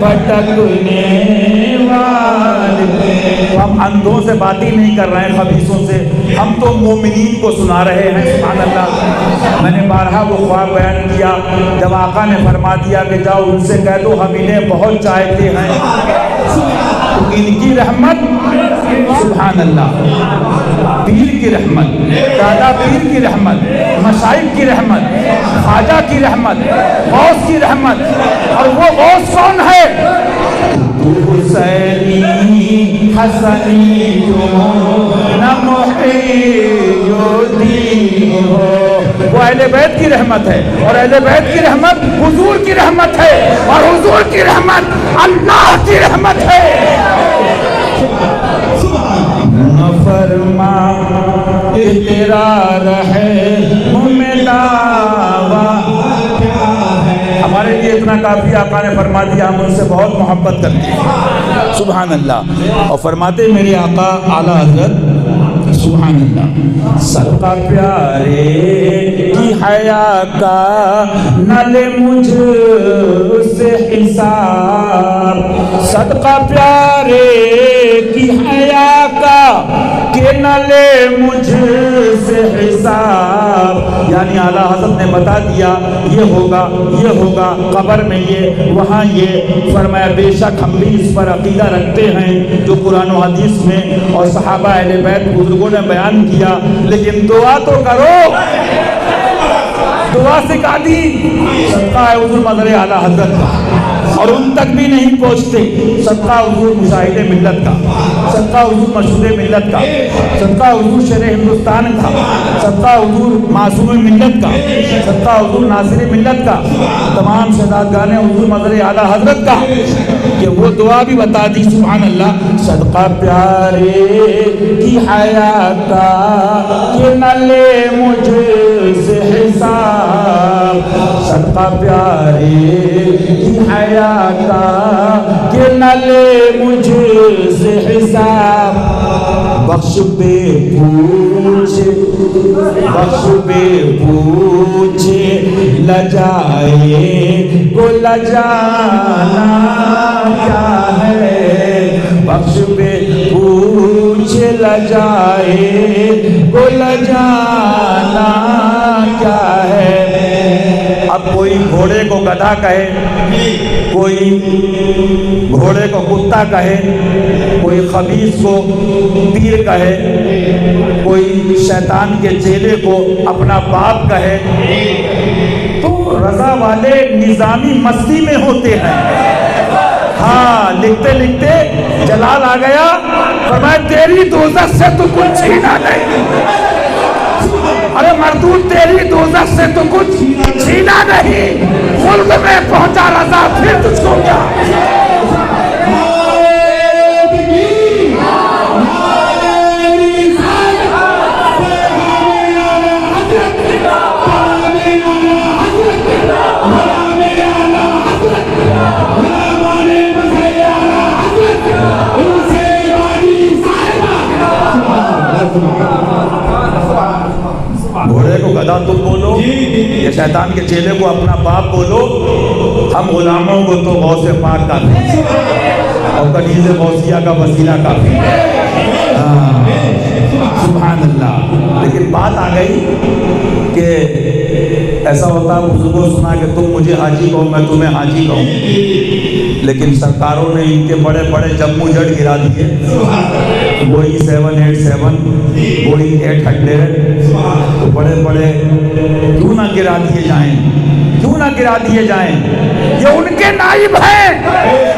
بھٹکنے والے. ہم اندھوں سے بات ہی نہیں کر رہے ہیں، خبیثوں سے، ہم تو مومنین کو سنا رہے ہیں. سبحان اللہ. میں نے بارہا وہ خواب بیان کیا جب آقا نے فرما دیا کہ جاؤ ان سے کہہ دو ہم انہیں بہت چاہتے ہیں، تو ان کی رحمت، سبحان اللہ، پیر کی رحمت، دادا پیر کی رحمت، مشائخ کی رحمت، خواجہ کی رحمت، غوث کی رحمت. اور وہ غوث کون ہے؟ حسینی حسنی نہ محی الدین ہو. وہ اہل بیت کی رحمت ہے، اور اہل بیت کی رحمت حضور کی رحمت ہے، اور حضور کی رحمت اللہ کی رحمت ہے. نہ فرما کہ تیرا رہے ہمارے لیے اتنا کافی. آقا نے فرما دیا ہم ان سے بہت محبت کرتے ہیں. سبحان اللہ. اور فرماتے میرے آقا اعلیٰ حضرت، سبحان اللہ، صدقہ پیارے کی حیا کا نہ لے مجھ سے حساب. صدقہ پیارے کی حیا کا کہ نہ لے مجھ سے حساب. یعنی اعلیٰ حضرت نے بتا دیا یہ ہوگا، یہ ہوگا، قبر میں یہ، وہاں یہ. فرمایا بے شک ہم بھی اس پر عقیدہ رکھتے ہیں جو قرآن و حدیث میں اور صحابہ اہل بیت بزرگوں نے بیان کیا، لیکن دعا تو کرو. دعا سکھا دی. صدقہ ہے حضور مظہر اعلیٰ حضرت کا، اور ان تک بھی نہیں پہنچتے. صدقہ حضور مشاہد ملت کا، صدقہ حضور مشہور ملت کا، صدقہ حضور شیر ہندوستان کا، صدقہ حضور معصوم ملت کا، صدقہ حضور ناصر ملت کا، تمام شہزادگان حضور مظہر اعلیٰ حضرت کا، کہ وہ دعا بھی بتا دی. سبحان اللہ. صدقہ پیارے کی حیا کا کہ نہ لے مجھ سے حساب. صدقہ پیارے کی حیا کا کہ نہ لے مجھ سے حساب. بخش بے پوچھ، بخش بے پوچھ لجائے کو لجانا کیا ہے. بخش بے پوچھ لجائے کو لجانا کیا ہے. اب کوئی گھوڑے کو گدھا کہے، کوئی گھوڑے کو کتا کہے، کوئی خبیث کو پیر کہے، کوئی شیطان کے چیلے کو اپنا باپ کہے، تو رضا والے نظامی مستی میں ہوتے ہیں. ہاں، لکھتے لکھتے جلال آ گیا، فرمایا تیری دوزخ سے تو کچھ چھینا نہیں. ارے مردود تیری دوزخ سے تو کچھ چھینا نہیں. خلد میں پہنچا رضا، پھر تجھ کو کیا. گھوڑے کو گدھا تم بولو، یہ شیطان کے چیلے کو اپنا باپ بولو. ہم غلاموں کو تو غوث پاک کافی اور کنیز غوثیہ کا وسیلہ کافی. سبحان اللہ. لیکن بات آ گئی کہ ایسا ہوتا ہے بزرگوں سنا کہ تم مجھے حاجی کہو میں تمہیں حاجی کہوں، لیکن سرکاروں نے ان کے بڑے بڑے جموں جڑ گرا دیے. وہی 787، وہی 800، تو بڑے بڑے کیوں نہ گرا دیے جائیں، کیوں نہ گرا دیے جائیں. یہ ان کے نائب ہیں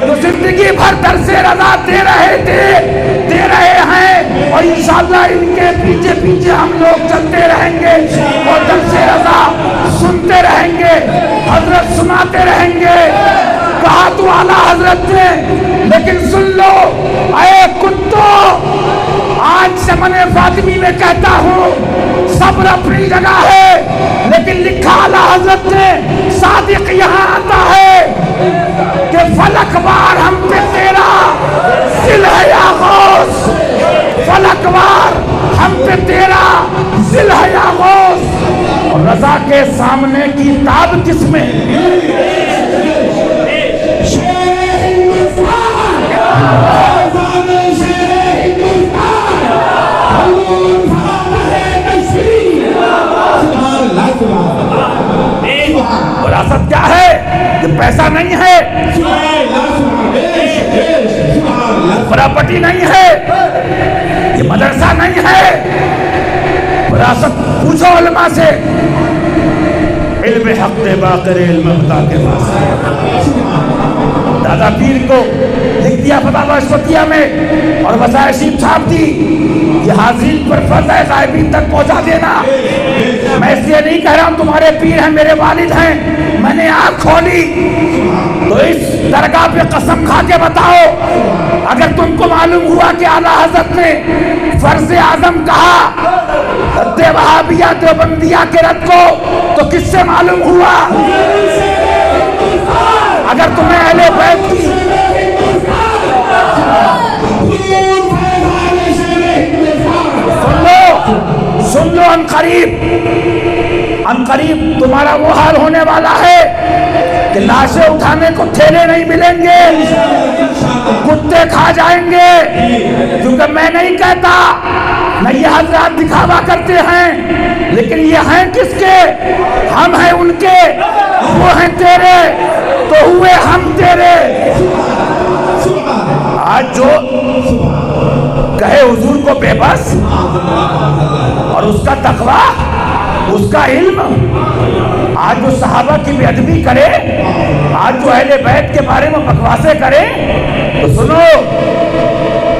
جو زندگی بھر درس رضا دے رہے ہیں، اور انشاءاللہ ان کے پیچھے پیچھے ہم لوگ چلتے رہیں گے اور درس رضا سنتے رہیں گے، حضرت سناتے رہیں گے. کہا تو اعلیٰ حضرت نے، لیکن سن لو اے کتو، آج چمن فاطمی میں کہتا ہوں صبر اپنی جگہ ہے، لیکن لکھا اعلیٰ حضرت نے صادق یہاں آتا ہے کہ فلک وار ہم پہ تیرا ذل ہے یا غوث. فلک وار ہم پہ تیرا ذل ہے یا غوث. اور رضا کے سامنے کی تاب کس میں؟ پیسہ نہیں ہے، پراپرٹی نہیں ہے، یہ مدرسہ نہیں ہے، وراثت پوچھو علماء سے، علم حق باقر علم خدا کے پاس۔ دادا پیر کو لکھ دیا فتاوی اشرفیہ میں اور وصایا شریف چھاپ دی، یہ حاضرین پر فرض ہے غائبین تک پہنچا دینا۔ میں اس لیے نہیں کہہ رہا ہوں تمہارے پیر ہیں، میرے والد ہیں، میں نے آنکھ کھولی تو اس درگاہ پہ قسم کھا کے بتاؤ، اگر تم کو معلوم ہوا کہ اعلیٰ حضرت نے فرض اعظم کہا رد وہابیہ دیوبندیہ کے رد کو، تو کس سے معلوم ہوا؟ اگر تمہیں اہل بیت کی سن لو، ان قریب تمہارا وہ حال ہونے والا ہے کہ لاشیں اٹھانے کو تھیلے نہیں ملیں گے، کتے کھا جائیں گے، کیونکہ میں نہیں کہتا، نہ یہ حضرات دکھاوا کرتے ہیں، لیکن یہ ہیں کس کے؟ ہم ہیں ان کے، وہ ہیں تیرے، تو ہوئے ہم تیرے۔ آج جو کہے حضور کو بے بس اور اس کا تقویٰ، اس کا علم، آج جو صحابہ کی بے ادبی کرے، آج جو اہل بیت کے بارے میں بکواسے کرے، تو سنو،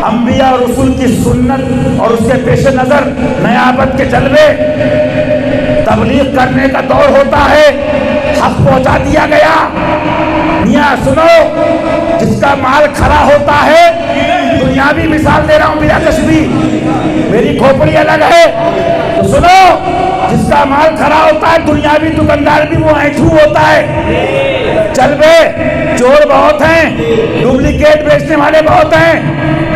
انبیاء اور رسول کی سنت اور اس کے پیش نظر نیابت کے جلوے، تبلیغ کرنے کا دور ہوتا ہے، حق پہنچا دیا گیا۔ میاں سنو، جس کا مال کھڑا ہوتا ہے، دنیاوی مثال دے رہا ہوں میرا کشبی، میری کھوپڑی الگ ہے، تو سنو، جس کا مال کھڑا ہوتا ہے، دنیاوی دکاندار بھی وہ اینٹھو ہوتا ہے، چل بے چور بہت ہیں، ڈپلیکیٹ بیچنے والے بہت ہیں،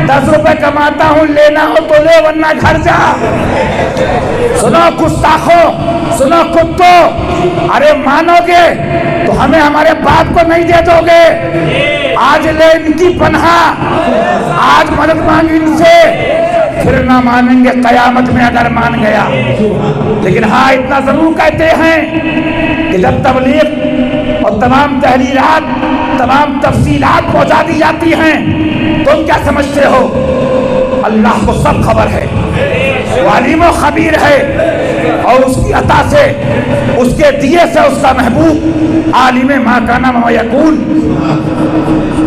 10 روپے کماتا ہوں، لینا ہو تو لے ورنہ گھر جا۔ سنو گستاخو، سنو کتو، ارے مانو گے تو ہمیں ہمارے باپ کو نہیں دے دو گے، آج لے ان کی پناہ، آج مدد مانگ ان سے، پھر نہ مانیں گے قیامت میں اگر مان گیا۔ لیکن ہاں اتنا ضرور کہتے ہیں کہ جب تبلیغ اور تمام تحریرات، تمام تفصیلات پہنچا دی جاتی ہیں، تم کیا سمجھتے ہو؟ اللہ کو سب خبر ہے، وہ علیم و خبیر ہے، اور اس کی عطا سے، اس کے دیے سے اس کا محبوب عالم ما کان و یکون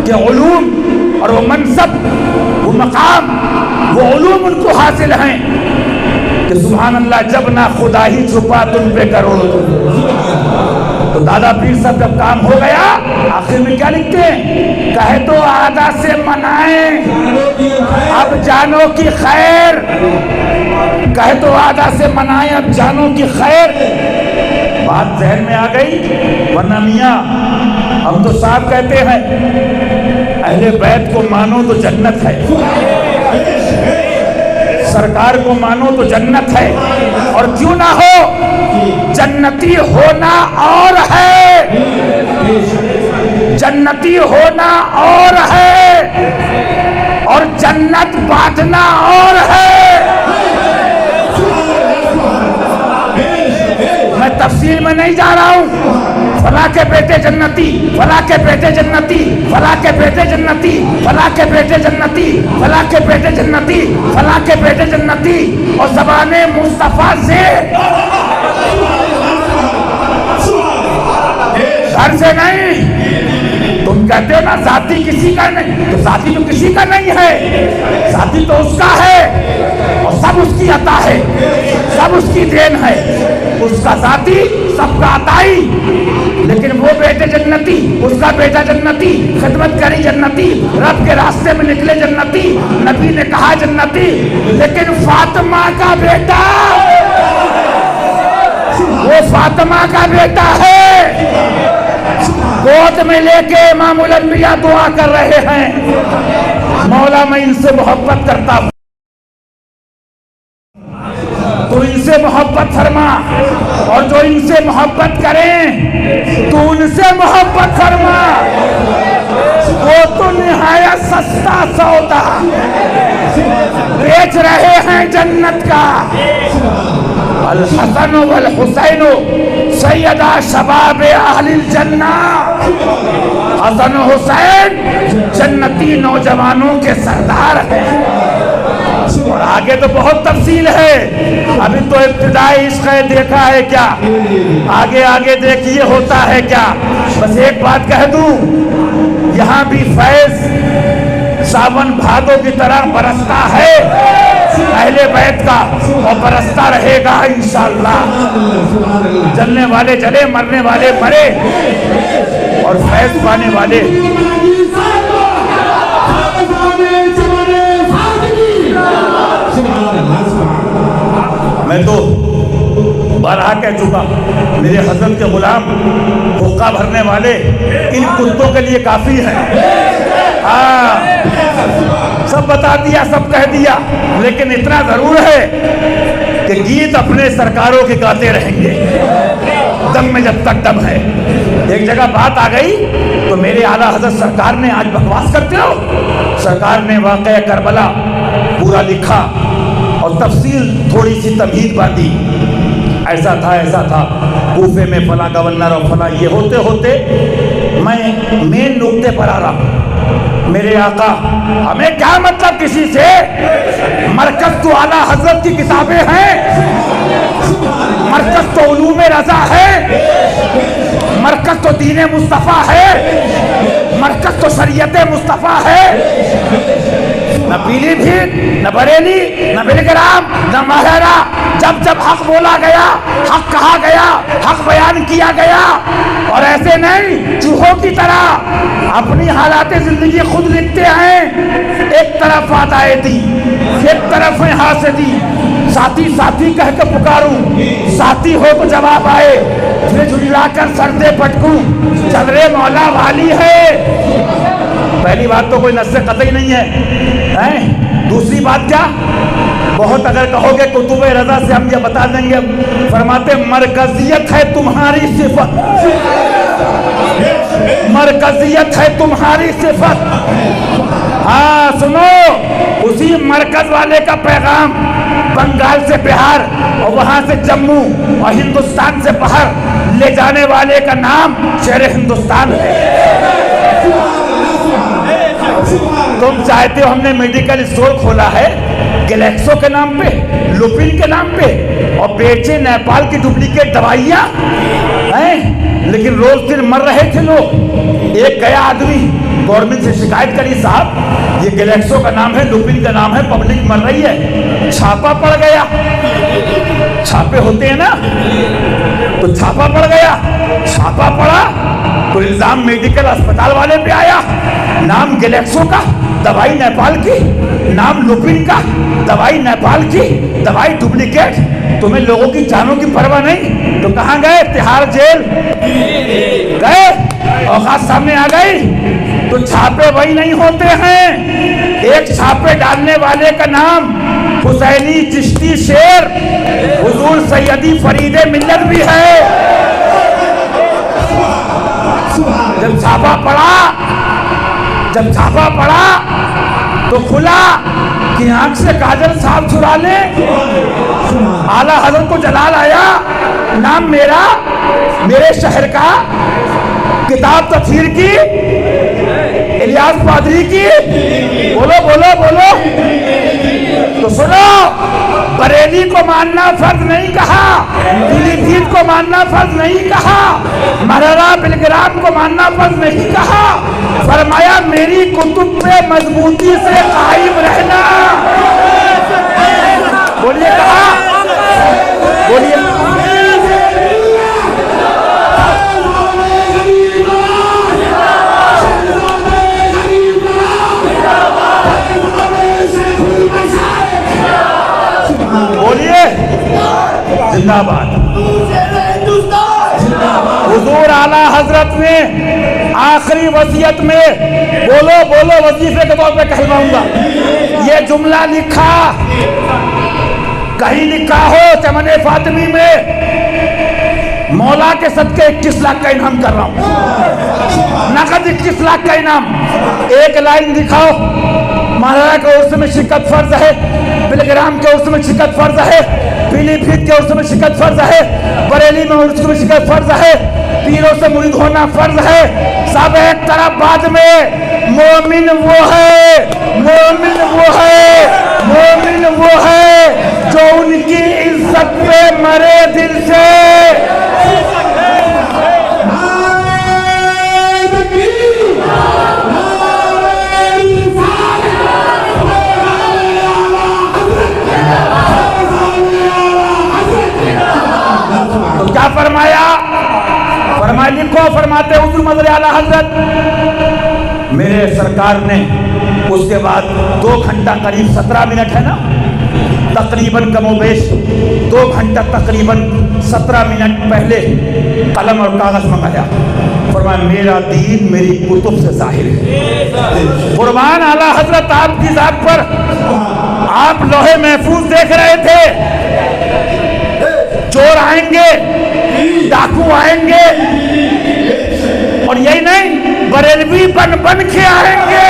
کے علوم اور وہ منصب، وہ مقام، وہ علوم ان کو حاصل ہیں کہ سبحان اللہ، جب نہ خدا ہی چھپا تم پہ کروڑ۔ تو دادا پیر صاحب جب کام ہو گیا، آخر میں کیا لکھتے ہیں؟ کہے تو آدھا سے منائیں اب جانوں کی خیر، کہے تو آدھا سے منائیں اب جانوں کی خیر۔ بات ذہن میں آ گئی؟ ورنہ میاں ہم تو صاحب کہتے ہیں اہل بیت کو مانو تو جنت ہے، سرکار کو مانو تو جنت ہے، اور کیوں نہ ہو، جنتی ہونا اور ہے، جنتی ہونا اور ہے، اور جنت بانٹنا اور ہے۔ میں تفصیل میں نہیں جا رہا ہوں، فلاں کے بیٹے جنتی، فلاں کے بیٹے جنتی، فلاں کے بیٹے جنتی، فلاں کے بیٹے جنتی، فلاں کے بیٹے جنتی، فلاں کے بیٹے جنتی، اور زبان مصطفیٰ سے، گھر سے نہیں۔ تم کہتے ہو نا ذاتی کسی کا نہیں، تو ذاتی تو کسی کا نہیں ہے، ذاتی تو اس کا ہے، اور سب اس کی عطا ہے، سب اس کی دین ہے، اس کا ذاتی، سب کا عطائی۔ لیکن وہ بیٹے جنتی، اس کا بیٹا جنتی، خدمت کری جنتی، رب کے راستے میں نکلے جنتی، نبی نے کہا جنتی، لیکن فاطمہ کا بیٹا، وہ فاطمہ کا بیٹا ہے، گود میں لے کے امام الانبیاء دعا کر رہے ہیں، مولا میں ان سے محبت کرتا ہوں، تو ان سے محبت فرما، اور جو ان سے محبت کریں تو ان سے محبت فرما، وہ تو نہایت سستا سودا بیچ رہے ہیں جنت کا۔ الحسن والحسین سیدہ شباب اہل الجنہ، حسن حسین جنتی نوجوانوں کے سردار ہیں۔ اور آگے تو بہت تفصیل ہے، ابھی تو ابتدائی عشق ہے، دیکھا ہے کیا، آگے آگے دیکھیے ہوتا ہے کیا۔ بس ایک بات کہہ دوں، یہاں بھی فیض ساون بھادو کی طرح برستا ہے اہل بیت کا، اور برستا رہے گا انشاءاللہ۔ جلنے والے جلے، مرنے والے مرے، اور فیض پانے والے۔ میں تو بارہا کہہ چکا، میرے حضرت کے غلام حقہ بھرنے والے ان کتوں کے لیے کافی ہیں۔ ہاں سب بتا دیا، سب کہہ دیا، لیکن اتنا ضرور ہے کہ گیت اپنے سرکاروں کے گاتے رہیں گے دم میں جب تک دم ہے۔ ایک جگہ بات آ گئی تو میرے اعلیٰ حضرت سرکار نے، آج بکواس کرتے ہو، سرکار نے واقعہ کربلا پورا لکھا اور تفصیل تھوڑی سی تمہید باندھی۔ ایسا تھا کوفے میں فلاں گورنر اور فلاں، یہ ہوتے ہوتے میں مین نقطے پر آ رہا۔ میرے آقا، ہمیں کیا مطلب کسی سے، مرکز تو اعلیٰ حضرت کی کتابیں ہیں، مرکز تو علوم رضا ہے، مرکز تو دین مصطفیٰ ہے، مرکز تو شریعت مصطفیٰ ہے۔ نہ پیلی بھیت، نہ بریلی، نہ بلگرام، نہ مہرا۔ جب جب حق بولا گیا، حق کہا گیا، حق بیان کیا گیا، اور ایسے نہیں چوہوں کی طرح اپنی حالات زندگی خود لکھتے ہیں۔ ایک طرف عدایتی، ایک طرف حاسدی، ساتھی ساتھی کہہ کے پکاروں، ساتھی ہو تو جواب آئے، پھر جھجلا کر سردے پٹکوں، چدرے مولا والی ہے۔ پہلی بات تو کوئی نص قطعی نہیں ہے۔ دوسری بات کیا، بہت اگر کہو گے کتب رضا سے ہم یہ بتا دیں گے، فرماتے مرکزیت ہے تمہاری صفت، مرکزیت ہے تمہاری صفت۔ ہاں سنو، اسی مرکز والے کا پیغام بنگال سے بہار اور وہاں سے جموں اور ہندوستان سے باہر لے جانے والے کا نام شہر ہندوستان ہے۔ تم چاہتے ہو، ہم نے میڈیکل اسٹور کھولا ہے گلیکسو کے نام پہ، لوپن کے نام پہ، اور بیچے نیپال کی ڈپلیکیٹ دوائیاں ہیں، لیکن روز دن مر رہے تھے لوگ۔ ایک گیا آدمی گورنمنٹ سے شکایت کری، صاحب یہ گلیکسو کا نام ہے، لوپن کا نام ہے، پبلک مر رہی ہے۔ چھاپا پڑ گیا، چھاپے ہوتے ہیں نا، تو چھاپا پڑ گیا، چھاپا پڑا تو الزام میڈیکل اسپتال والے پہ آیا، نام گلیکسو کا، دوائی نیپال کی، نام لوپن کا، دوائی نیپال کی، دوائی ڈپلیکیٹ۔ تمہیں لوگوں کی جانوں کی پرواہ نہیں تو کہاں گئے؟ تہاڑ جیل گئے، اوقات سامنے آ گئی۔ تو چھاپے وہی نہیں ہوتے ہیں، ایک چھاپے ڈالنے والے کا نام حسینی چشتی شیر حضور سیدی فرید ملت بھی ہے۔ جب چھاپا پڑا تو کھلا کہ آنکھ سے کاجل صاحب چھڑا لے۔ اعلیٰ حضرت کو جلال آیا، نام میرا، میرے شہر کا، کتاب تطہیر کی، الیاس پادری کی، بولو بولو بولو۔ تو سنو، بریلی کو ماننا فرض نہیں کہا، پیلی بھیت کو ماننا فرض نہیں کہا، مررا بلگرام کو ماننا فرض نہیں کہا، فرمایا میری کتب پہ مضبوطی سے قائم رہنا۔ بولیے کہا، بولیے۔ بولیے زندہ باد۔ حضور اعلیٰ حضرت نے آخری وصیت میں، بولو بولو وظیفے کے طور پہ کہلواؤں گا، یہ جملہ لکھا، کہیں لکھا ہو چمن فاطمی میں، مولا کے صدقے 21 لاکھ کا انعام کر رہا ہوں، نقد 21 لاکھ کا انعام۔ ایک لائن دکھاؤ، مہاراجا کے عرس میں شرکت فرض ہے، بلگرام کے عرس میں شرکت فرض ہے، پیلی بھیت کے عرص میں شرکت فرض ہے، بریلی میں عرص میں شرکت فرض ہے، پیروں سے مرید ہونا فرض ہے، سب ایک طرف بعد میں مومن وہ ہے، مومن وہ ہے، مومن وہ ہے جو ان کی عزت پہ مرے دل سے۔ تو کیا فرمایا؟ فرمایا لکھو، فرماتے حضور مظہر اعلیٰ حضرت میرے سرکار نے اس کے بعد 2 گھنٹہ قریب 17 منٹ ہے نا تقریباً کم و بیش 2 گھنٹہ تقریباً 17 منٹ پہلے قلم اور کاغذ منگایا، فرمایا میرا دین میری کتب سے ظاہر ہے۔ قربان اعلیٰ حضرت آپ کی ذات پر، آپ لوح محفوظ دیکھ رہے تھے، چور آئیں گے، ڈاکو آئیں گے، اور یہی نہیں بریلوی بن کے آئیں گے،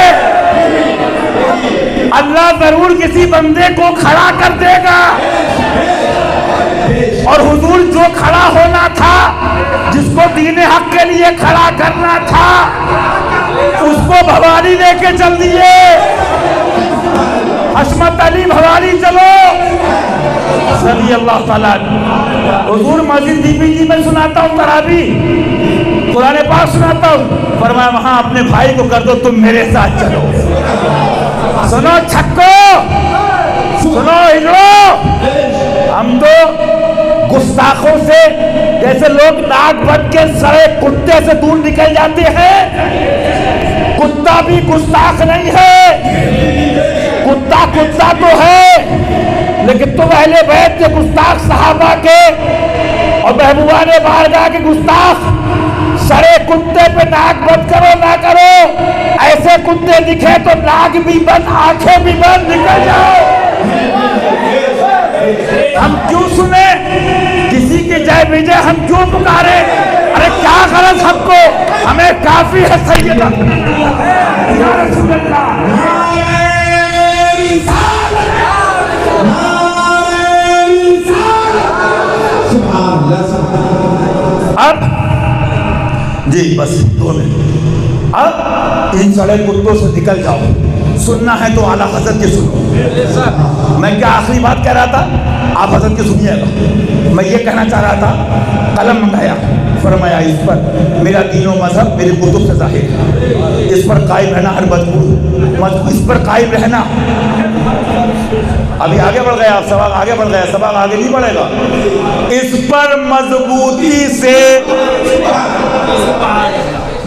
اللہ ضرور کسی بندے کو کھڑا کر دے گا، اور حضور جو کھڑا ہونا تھا، جس کو دین حق کے لیے کھڑا کرنا تھا، اس کو بھواری لے کے چل دیے، حشمت علی بھواری چلو رضی اللہ تعالیٰ۔ حضور مسجد دی پی جی میں سناتا ہوں تراوی، قرآن پاک سناتا ہوں، فرمایا وہاں اپنے بھائی کو کر دو تم میرے ساتھ چلو۔ سنو چھکو، سنو ہلو، ہم تو گستاخوں سے جیسے لوگ ناک بن کے سڑے کتے سے دور نکل جاتے ہیں، کتا بھی گستاخ نہیں ہے، کتا کتا تو ہے، لیکن تم اہل بیت کے گستاخ، صحابہ کے اور محبوبان بارگاہ کے گستاخ، سڑے کتے پہ ناک بند کرو نہ کرو، ایسے کتے دکھے تو ناک بھی بند آنکھیں بھی بند نکل جاؤ۔ ہم کیوں سنیں کسی کی جے بجے، ہم کیوں پکارے؟ ارے کیا غرض ہم کو، ہمیں کافی ہے سیدہ یا رسول اللہ۔ اب جی بس 2 منٹ، اب ان سڑے کتوں سے نکل جاؤ، سننا ہے تو اعلیٰ حضرت کے سنو۔ میں کیا آخری بات کہہ رہا تھا، آپ حضرت کے سنیے گا۔ میں یہ کہنا چاہ رہا تھا، قلم منگایا، فرمایا اس پر میرا دین و مذہب میری کتب سے ظاہر ہے، اس پر قائم رہنا ہر مجبور، اس پر قائم رہنا۔ ابھی آگے بڑھ گیا، سبق آگے بڑھ گیا، سبق آگے نہیں بڑھے گا۔ اس پر مضبوطی سے،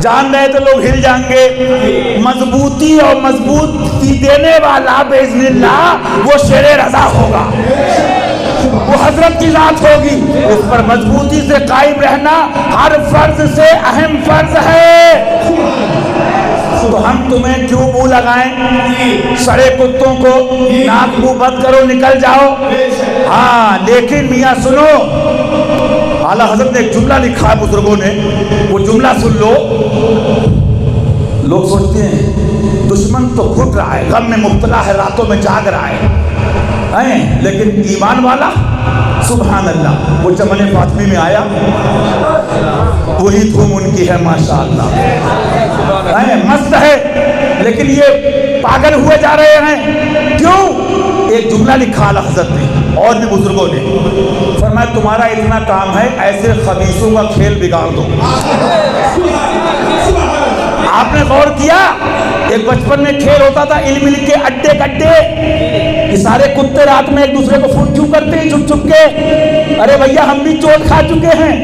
جان رہے تو لوگ ہل جائیں گے، مضبوطی اور مضبوطی دینے والا باذن اللہ وہ شیر رضا ہوگا، وہ حضرت کی ذات ہوگی۔ اس پر مضبوطی سے قائم رہنا ہر فرض سے اہم فرض ہے۔ تو ہم تمہیں کیوں منہ لگائیں سڑے کتوں کو، ناک منہ بند کرو نکل جاؤ۔ ہاں لیکن میاں سنو، اعلیٰ حضرت نے ایک جملہ لکھا ہے بزرگوں نے، وہ جملہ سن لو۔ لوگ سوچتے ہیں دشمن تو گھٹ رہا ہے، غم میں مبتلا ہے، راتوں میں جاگ رہا ہے، لیکن ایمان والا سبحان اللہ، وہ چمن فاطمی میں آیا، وہی دھوم ان کی ہے ماشاءاللہ، مست ہے، لیکن یہ پاگل ہوئے جا رہے ہیں۔ کیوں؟ ایک جملہ لکھا اعلیٰ حضرت نے اور بھی بزرگوں نے، فرمایا تمہارا اتنا کام ہے ایسے خبیثوں کا کھیل بگاڑ دو۔ آپ نے غور کیا، ایک بچپن میں کھیل ہوتا تھا علم مل کے اڈے کڈے، یہ سارے کتے رات میں ایک دوسرے کو فون کیوں کرتے ہیں چھپ چھپ کے؟ ارے بھیا ہم بھی چوٹ کھا چکے ہیں۔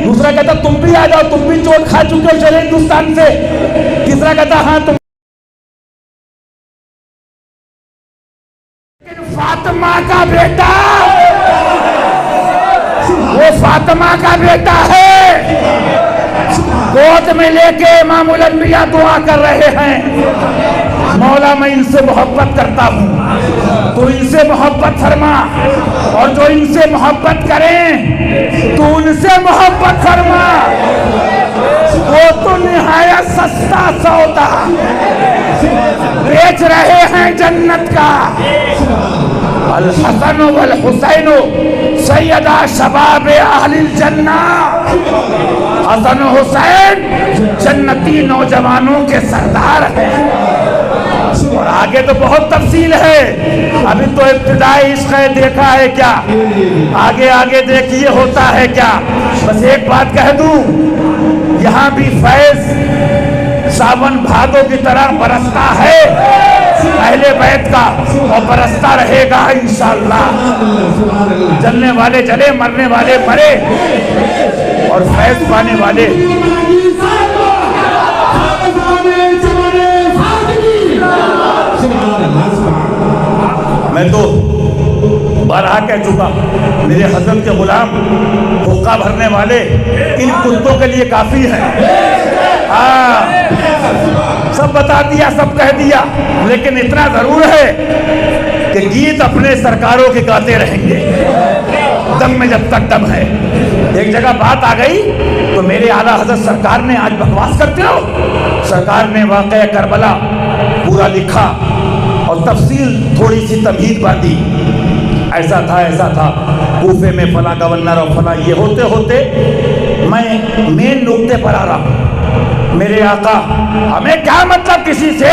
دوسرا کہتا تم بھی آ جاؤ، تم بھی چوٹ کھا چکے ہو، چلے ہندوستان سے۔ تیسرا کہتا ہاں تم۔ فاطمہ کا بیٹا، وہ فاطمہ کا بیٹا ہے، گود میں لے کے امام الانبیاء دعا کر رہے ہیں، مولا میں ان سے محبت کرتا ہوں، تو ان سے محبت فرما، اور جو ان سے محبت کریں تو ان سے محبت فرما، وہ تو نہایت سستا سودا بیچ رہے ہیں جنت کا۔ الحسن والحسین سیدا شباب اہل الجنہ، حسن و حسین جنتی نوجوانوں کے سردار ہیں۔ اور آگے تو بہت تفصیل ہے، ابھی تو ابتدائی عشق دیکھا ہے کیا، آگے آگے دیکھیے ہوتا ہے کیا۔ بس ایک بات کہہ دوں، یہاں بھی فیض ساون بھادو کی طرح برستا ہے اہل بیت کا، اور برستا رہے گا انشاءاللہ۔ جلنے والے جلے، مرنے والے مرے، اور فیض پانے والے۔ میں تو بارہا کہہ چکا، میرے حضرت کے غلام حقہ بھرنے والے ان کتوں کے لیے کافی ہیں۔ سب بتا دیا، سب کہہ دیا، لیکن اتنا ضرور ہے کہ گیت اپنے سرکاروں کے گاتے رہیں گے دم میں جب تک دم ہے۔ ایک جگہ بات آ گئی تو میرے اعلیٰ حضرت سرکار نے، آج بکواس کرتے ہو، سرکار نے واقعہ کربلا پورا لکھا اور تفصیل تھوڑی سی تمہید باندھی، ایسا تھا ایسا تھا، کوفے میں فلاں گورنر اور فلاں، یہ ہوتے ہوتے میں مین نقطے پر آ رہا ہوں۔ میرے آقا، ہمیں کیا مطلب کسی سے،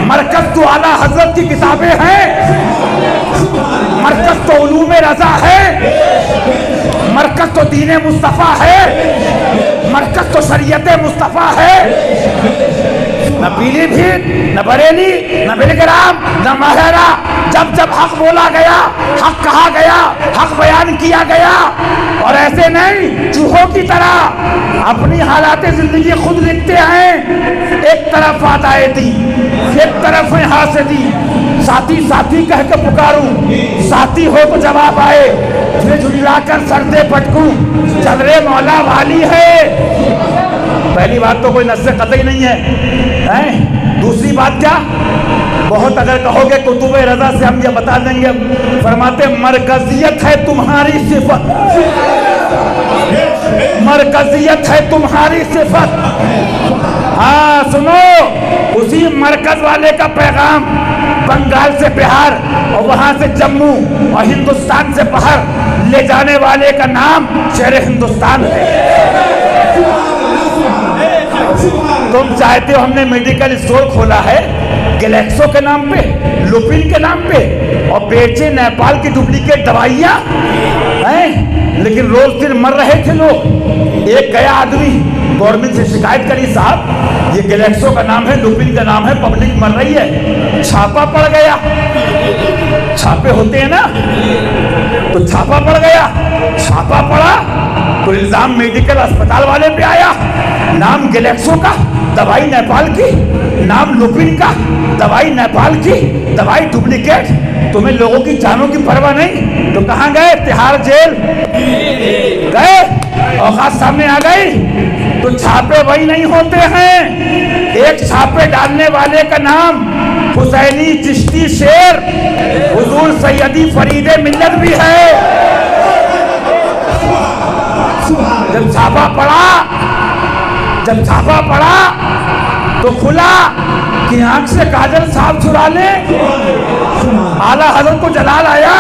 مرکز تو اعلیٰ حضرت کی کتابیں ہیں، مرکز تو علوم رضا ہے، مرکز تو دین مصطفیٰ ہے، مرکز تو شریعت مصطفیٰ ہے۔ نہ پیلی بھیت، نہ بریلی، نہ بلگرام، نہ مہرا، جب جب حق بولا گیا، حق کہا گیا، حق بیان کیا گیا، اور ایسے نہیں چوہوں کی طرح اپنی حالات زندگی خود لکھتے ہیں۔ ایک طرف آدائے دی، ایک طرف حاسدی، ساتھی ساتھی کہہ کے پکاروں، ساتھی ہو تو جواب آئے، پھر جھلا کر سردے پٹکوں، چدرے مولا والی ہے۔ پہلی بات تو کوئی نص قطعی نہیں ہے۔ دوسری بات کیا، بہت اگر کہو گے کتب رضا سے ہم یہ بتا دیں گے، فرماتے مرکزیت ہے تمہاری صفت، مرکزیت ہے تمہاری صفت۔ ہاں سنو، اسی مرکز والے کا پیغام بنگال سے بہار اور وہاں سے جموں اور ہندوستان سے باہر لے جانے والے کا نام شہر ہندوستان ہے۔ تم چاہتے ہو، ہم نے میڈیکل اسٹور کھولا ہے گلیکسو کے نام پہ، لوپن کے نام پہ، اور بیچے نیپال کی ڈپلیکیٹ دوائیاں ہیں، لیکن روز دن مر رہے تھے لوگ۔ ایک گیا آدمی گورنمنٹ سے شکایت کری، صاحب یہ گلیکسو کا نام ہے، لوپن کا نام ہے، پبلک مر رہی ہے۔ چھاپا پڑ گیا، چھاپے ہوتے ہیں نا، تو چھاپا پڑ گیا، چھاپا پڑا تو الزام میڈیکل اسپتال والے پہ آیا، نام گلیکسو کا، دوائی نیپال کی، نام لوپن کا، دوائی نیپال کی، دوائی ڈپلیکیٹ۔ تمہیں لوگوں کی جانوں کی پرواہ نہیں تو کہاں گئے؟ تہاڑ جیل گئے، اوقات سامنے آ گئی۔ تو چھاپے وہی نہیں ہوتے ہیں، ایک چھاپے ڈالنے والے کا نام حسینی چشتی شیر حضور سیدی فرید ملت بھی ہے۔ جب چھاپا پڑا تو کھلا کہ آنکھ سے کاجل صاحب چھڑا لے، اعلیٰ حضرت کو جلال آیا،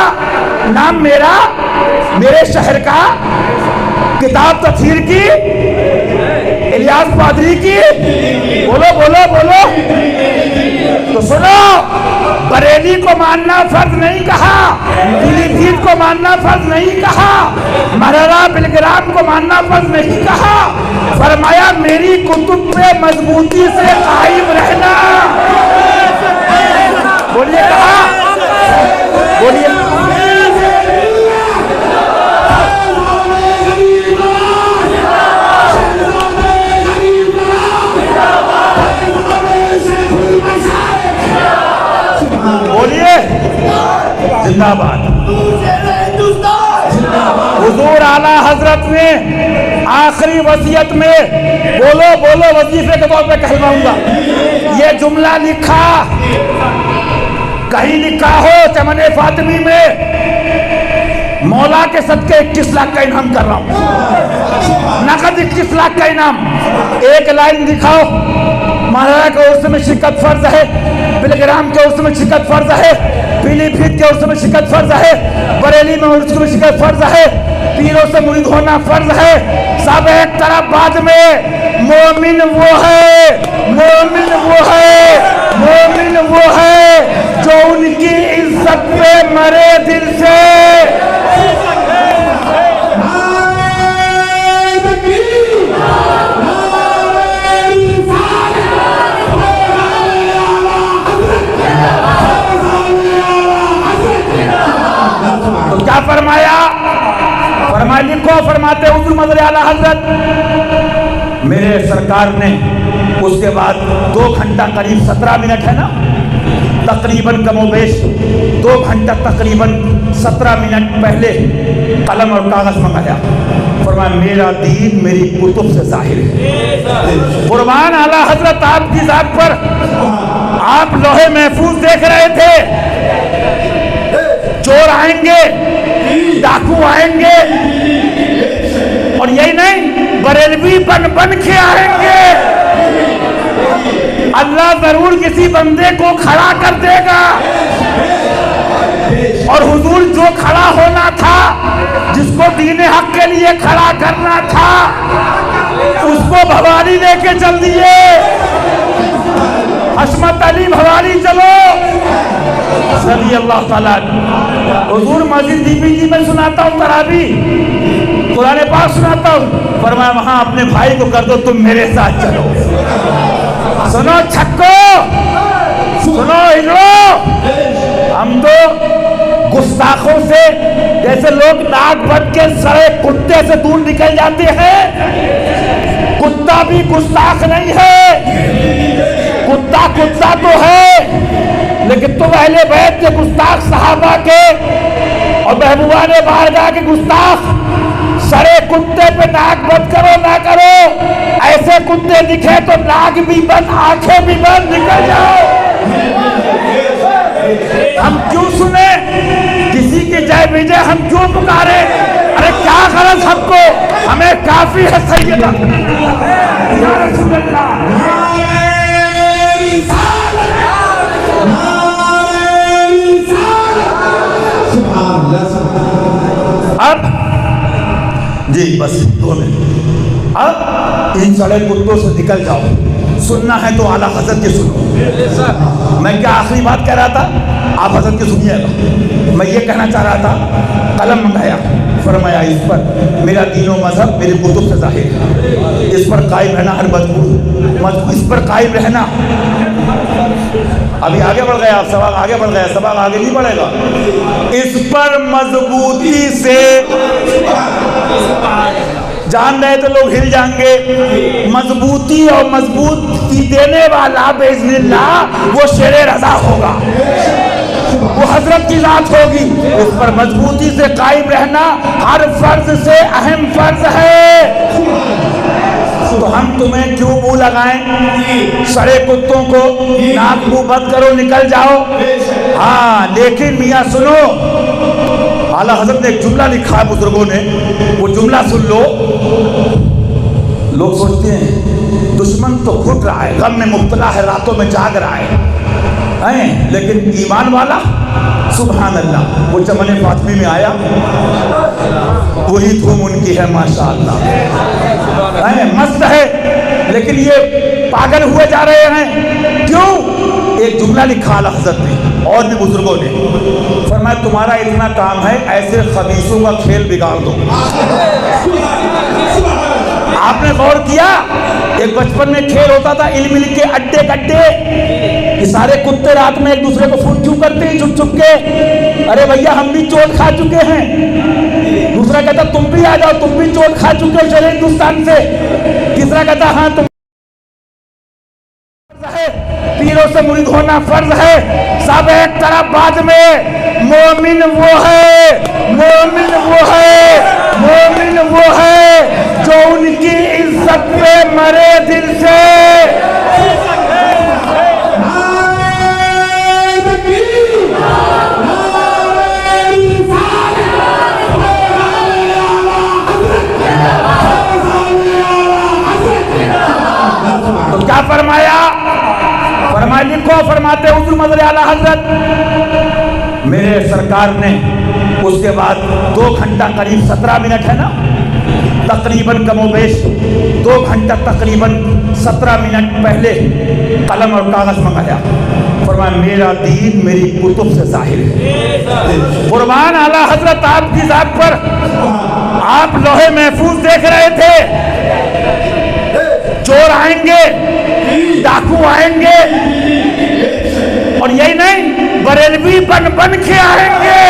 نام میرا، میرے شہر کا، کتاب تطہیر کی، الیاس پادری کی، بولو بولو بولو۔ تو سنو، بریلی کو ماننا فرض نہیں کہا، پیلی بھیت کو ماننا فرض نہیں کہا، مرہرا بلگرام کو ماننا فرض نہیں کہا، فرمایا میری کتب پہ مضبوطی سے قائم رہنا۔ بولیے کہا، بولیے بولیے زندہ باد۔ حضور اعلیٰ حضرت نے آخری وصیت میں بولو بولو وظیفے کے طور پہ کہلواؤں گا، یہ جملہ لکھا، کہیں لکھا ہو چمن فاطمی میں، مولا کے صدقے 21 لاکھ کا انعام کر رہا ہوں، نقد 21 لاکھ کا انعام۔ ایک لائن دکھاؤ، مہاراجا کے عرس میں شرکت فرض ہے، بلگرام کے عرس میں شرکت فرض ہے، پیلی بھیت کے عرصے میں شرکت فرض ہے، بریلی میں عرصے میں شرکت فرض ہے، پیروں سے مرید ہونا فرض ہے، سب ایک طرف بعد میں مومن وہ ہے، مومن وہ ہے، مومن وہ ہے جو ان کی عزت پہ مرے دل سے۔ تو کیا فرمایا؟ فرمایا لکھو، فرماتے حضور مظہر اعلیٰ حضرت میرے سرکار نے اس کے بعد 2 گھنٹہ قریب 17 منٹ ہے نا تقریباً کم و بیش 2 گھنٹہ تقریباً 17 منٹ پہلے قلم اور کاغذ منگایا، فرمایا میرا دین میری کتب سے ظاہر ہے۔ قربان اعلیٰ حضرت آپ کی ذات پر، آپ لوہے محفوظ دیکھ رہے تھے، چور آئیں گے، ڈاکو آئیں گے، اور یہی نہیں بریلوی بن کے آئیں گے، اللہ ضرور کسی بندے کو کھڑا کر دے گا، اور حضور جو کھڑا ہونا تھا، جس کو دین حق کے لیے کھڑا کرنا تھا، اس کو بھواری لے کے چل دیے، حشمت علی بھواری چلو رضی اللہ تعالیٰ۔ حضور مسجد بی بی جی میں سناتا ہوں تراویح، قرآن پاک سناتا ہوں، فرمایا وہاں اپنے بھائی کو کر دو تم میرے ساتھ چلو۔ سنو چھکو، سنو ہجڑو، ہم تو گستاخوں سے جیسے لوگ ناک بن کے سڑے کتے سے دور نکل جاتے ہیں، کتا بھی گستاخ نہیں ہے، کتا کتا تو ہے، لیکن تم اہل بیت کے گستاخ، صحابہ کے اور محبوبان بارگاہ کے گستاخ، سڑے کتے پہ ناک بند کرو نہ کرو، ایسے کتے دکھے تو ناک بھی بند، آنکھیں بھی بند، نکل جاؤ۔ ہم کیوں سنیں کسی کی جے بجے، ہم کیوں پکارے؟ ارے کیا غرض ہم کو، ہمیں کافی ہے سیدہ یا رسول اللہ۔ اب جی بس 2 منٹ، اب ان سڑے کتوں سے نکل جاؤ، سننا ہے تو اعلیٰ حضرت کے سنو۔ میں کیا آخری بات کہہ رہا تھا، آپ حضرت کے سنیے گا۔ میں یہ کہنا چاہ رہا تھا، قلم منگایا، فرمایا اس پر میرا دین و مذہب میری کتب سے ظاہر ہے، اس پر قائم رہنا، ہر مجبور اس پر قائم رہنا۔ ابھی آگے بڑھ گیا، سبق آگے بڑھ گیا، سبق آگے نہیں بڑھے گا۔ اس پر مضبوطی سے، جان رہے تو لوگ ہل جائیں گے، مضبوطی اور مضبوطی دینے والا باذن اللہ وہ شیر رضا ہوگا، وہ حضرت کی ذات ہوگی۔ اس پر مضبوطی سے قائم رہنا ہر فرض سے اہم فرض ہے۔ تو ہم تمہیں کیوں منہ لگائیں سڑے کتوں کو، ناک منہ بند کرو نکل جاؤ۔ ہاں لیکن میاں سنو، اعلیٰ حضرت نے ایک جملہ لکھا ہے بزرگوں نے، وہ جملہ سن لو۔ لوگ سوچتے ہیں دشمن تو گھٹ رہا ہے، غم میں مبتلا ہے، راتوں میں جاگ رہا ہے، لیکن ایمان والا سبحان اللہ، وہ چمن فاطمی میں آیا، وہی دھوم ان کی ہے ماشاءاللہ، مست ہے، لیکن یہ پاگل ہوئے جا رہے ہیں، کیوں؟ ایک جملہ لکھا اعلیٰ حضرت نے اور بھی بزرگوں نے، فرمایا تمہارا اتنا کام ہے ایسے خبیثوں کا کھیل بگاڑ دو۔ آپ نے غور کیا، ایک بچپن میں کھیل ہوتا تھا علم کے اڈے کڈے، یہ سارے کتے رات میں ایک دوسرے کو فون کیوں کرتے ہیں چھپ چھپ کے؟ ارے بھیا ہم بھی چوٹ کھا چکے ہیں، دوسرا کہتا تم بھی آ جاؤ، تم بھی چوٹ کھا چکے ہو چلے ہندوستان سے، تیسرا کہتا ہاں تم پیروں سے مرید ہونا فرض ہے، سب ایک طرف بعد میں مومن وہ ہے، مومن وہ ہے، مومن وہ ہے جو ان کی عزت پہ مرے دل سے۔ تو کیا فرمایا؟ فرمایا لکھو، فرماتے حضور مظہر اعلیٰ حضرت میرے سرکار نے اس کے بعد 2 گھنٹہ قریب 17 منٹ ہے نا تقریباً کم و بیش 2 گھنٹہ تقریباً 17 منٹ پہلے قلم اور کاغذ منگایا. فرمایا میرا دین میری کتب سے ظاہر ہے. قربان اعلیٰ حضرت آپ کی ذات پر. آپ لوہے محفوظ دیکھ رہے تھے. چور آئیں گے, ڈاکو آئیں گے, اور یہی نہیں بریلوی بن بن کے آئیں گے.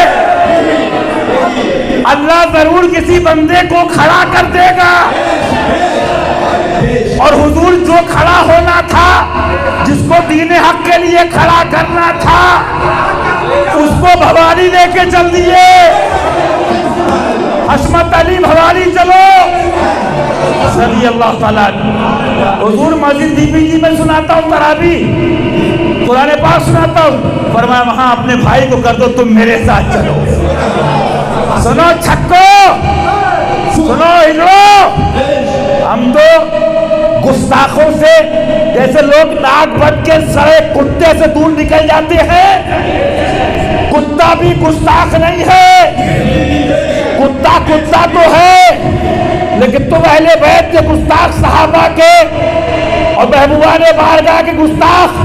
اللہ ضرور کسی بندے کو کھڑا کر دے گا, اور حضور جو کھڑا ہونا تھا, جس کو دین حق کے لیے کھڑا کرنا تھا, اس کو بھواری لے کے چل دیے. حشمت علی بھواری چلو صلی اللہ تعالیٰ. حضور مسجد بی بی جی میں سناتا ہوں تراوی, قرآن پاک سناتا ہوں. فرمایا وہاں اپنے بھائی کو کر دو, تم میرے ساتھ چلو. سنو چھکو, سنو ہلو. ہم تو گستاخوں سے جیسے لوگ ناک بند کے سڑے کتے سے دور نکل جاتے ہیں, کتا بھی گستاخ نہیں ہے. کتا کتا تو ہے, لیکن تم اہل بیت کے گستاخ, صحابہ کے اور محبوبان بارگاہ کے گستاخ.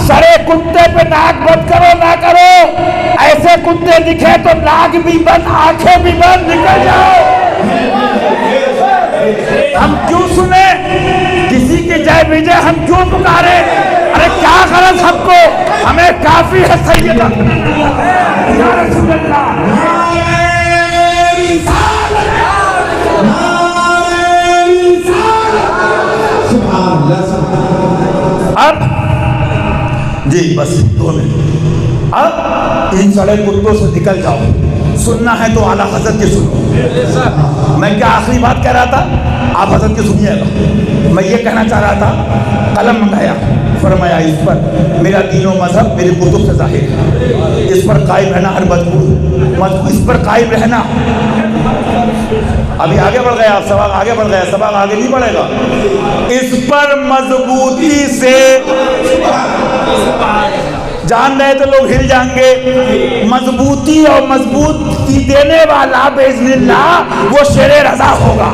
سڑے کتے پہ ناک بند کرو نہ کرو, ایسے کتے دکھے تو ناک بھی بند, آنکھیں بھی بند, نکل جاؤ. ہم کیوں سنیں کسی کی جے بجے, ہم کیوں پکارے؟ ارے کیا غرض ہم کو, ہمیں کافی ہے سیدہ یا رسول اللہ. اب جی بس 2 منٹ. اب ان سڑے کتوں سے نکل جاؤ. سننا ہے تو اعلیٰ حضرت کی سنو. میں کیا آخری بات کہہ رہا تھا, آپ حضرت کی سنیے گا. میں یہ کہنا چاہ رہا تھا, قلم منگایا. فرمایا اس پر میرا دین و مذہب میری کتب سے ظاہر ہے, اس پر قائم رہنا ہر مجبور, اس پر قائم رہنا. ابھی آگے بڑھ گیا, سبق آگے بڑھ گیا, سبق آگے نہیں بڑھے گا. اس پر مضبوطی سے, جان رہے تو لوگ ہل جائیں گے. مضبوطی اور مضبوطی دینے والا باذن اللہ وہ شیر رضا ہوگا,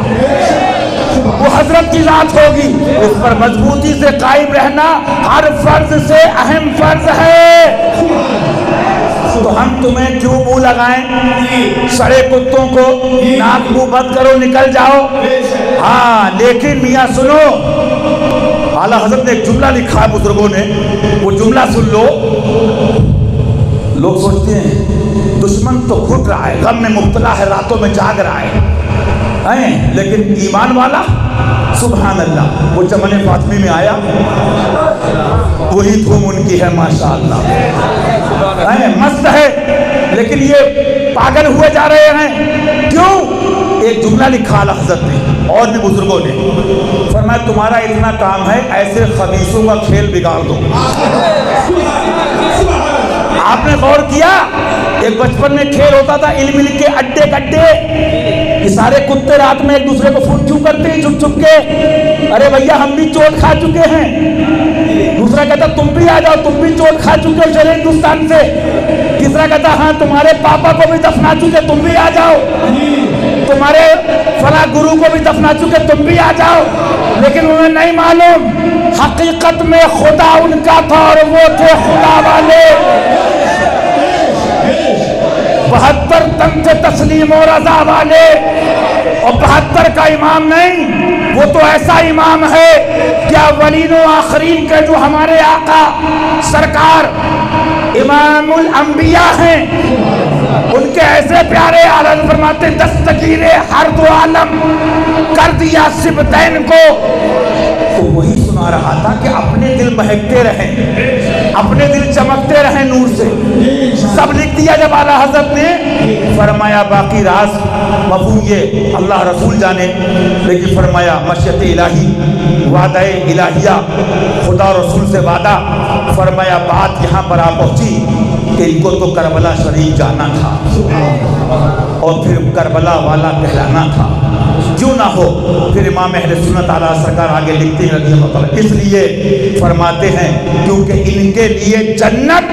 وہ حضرت کی ذات ہوگی. اس پر مضبوطی سے قائم رہنا ہر فرض سے اہم فرض ہے. تو ہم تمہیں کیوں منہ لگائیں سڑے کتوں کو, ناک منہ بند کرو نکل جاؤ. ہاں لیکن میاں سنو, اعلیٰ حضرت نے ایک جملہ لکھا ہے بزرگوں نے, وہ جملہ سن لو. لوگ سوچتے ہیں دشمن تو گھٹ رہا ہے, غم میں مبتلا ہے, راتوں میں جاگ رہا ہے, لیکن ایمان والا سبحان اللہ. وہ چمن فاطمی میں آیا, وہی دھوم ان کی ہے ماشاءاللہ, مست ہے. لیکن یہ پاگل ہوئے جا رہے ہیں کیوں؟ ایک جملہ لکھا اعلیٰ حضرت نے اور بھی بزرگوں نے. فرمایا تمہارا اتنا کام ہے ایسے خبیثوں کا کھیل بگاڑ دو. آپ نے غور کیا, ایک بچپن میں کھیل ہوتا تھا علم مل کے اڈے کڈے, یہ سارے کتے رات میں ایک دوسرے کو فون کیوں کرتے ہیں چھپ چھپ کے؟ ارے بھیا ہم بھی چوٹ کھا چکے ہیں. دوسرا کہتا تم بھی آ جاؤ, تم بھی چوٹ کھا چکے ہو چلے ہندوستان سے. تیسرا کہتا ہاں تمہارے پاپا کو بھی دفنا چکے, تم بھی آ جاؤ. تمہارے فلاں گرو کو بھی دفنا چکے, تم بھی آ جاؤ. لیکن انہیں نہیں معلوم حقیقت میں خدا ان کا تھا اور وہ تھے خدا والے. 72 تن تھے تسلیم و رضا والے, اور 72 کا امام نہیں, وہ تو ایسا امام ہے کہ اولین و آخرین کے جو ہمارے آقا سرکار امام الانبیاء ہیں, ان کے ایسے پیارے عالم فرماتے دستگیر ہر دو عالم کر دیا سبتین کو. تو وہی سنا رہا تھا کہ اپنے دل مہکتے رہیں, اپنے دل چمکتے رہیں نور سے. سب لکھ دیا جب اعلیٰ حضرت نے. فرمایا باقی راز مفہوم یہ اللہ رسول جانے, لیکن فرمایا مشیت الہی, وعدہ الہیہ, خدا رسول سے وعدہ. فرمایا بات یہاں پر آ پہنچی کہ ان کو تو کربلا شریف جانا تھا اور پھر کربلا والا کہلانا تھا. کیوں نہ ہو, پھر امام اہل سنت اعلیٰ سرکار آگے لکھتے ہیں رضی اللہ تعالیٰ, اس لیے فرماتے ہیں کیونکہ ان کے لیے جنت